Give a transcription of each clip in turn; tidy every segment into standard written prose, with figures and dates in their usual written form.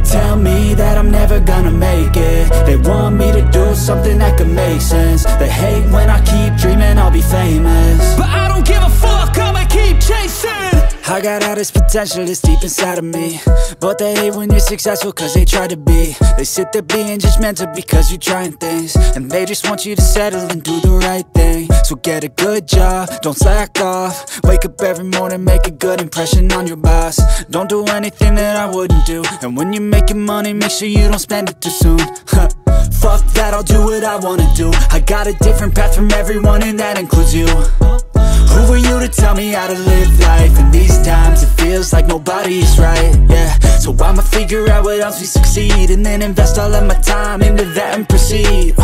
tell me that I'm never gonna make it. They want me to do something that could make sense. They hate when I keep dreaming I'll be famous, but I don't give a fuck, I'ma keep chasing. I got all this potential that's deep inside of me, but they hate when you're successful cause they try to be. They sit there being judgmental because you're trying things, and they just want you to settle and do the right thing. So get a good job, don't slack off. Wake up every morning, make a good impression on your boss. Don't do anything that I wouldn't do, and when you're making money, make sure you don't spend it too soon. Fuck that, I'll do what I wanna do. I got a different path from everyone, and that includes you. Who are you to tell me how to live life? In these times it feels like nobody is right, yeah. So I'ma figure out what else we succeed, and then invest all of my time into that and proceed.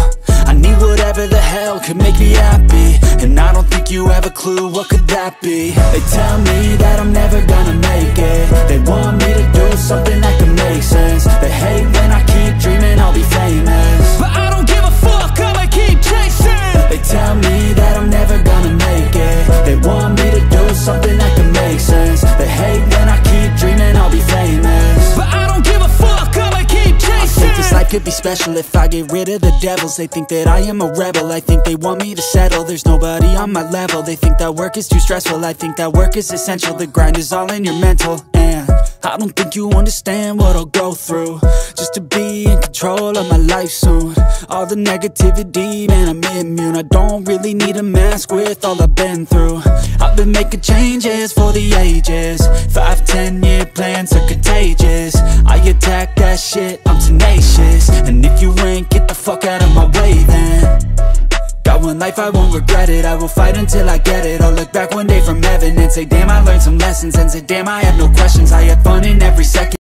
I need whatever the hell could make me happy, and I don't think you have a clue what could that be. They tell me that I'm never gonna make it. They want me to do something that could make sense. They hate when I keep dreaming I'll be famous, but I don't give a fuck, I'ma keep chasing. They tell me that I'm never gonna make it. They want me to do something that can make sense. They hate when I keep dreaming I'll be famous, but I don't give a fuck, I'ma keep chasing. I think this life could be special if I get rid of the devils. They think that I am a rebel, I think they want me to settle. There's nobody on my level. They think that work is too stressful, I think that work is essential. The grind is all in your mental, and I don't think you understand what I'll go through just to be in control of my life soon. All the negativity, man, I'm immune. I don't really need a mask with all I've been through. I've been making changes for the ages. 5-10 year plans are contagious. I attack that shit, I'm tenacious. And if you ain't, get the fuck out of my way then. Got one life, I won't regret it. I will fight until I get it. I'll look back one day from heaven and say damn, I learned some lessons, and say damn, I have no questions. I had fun in every second.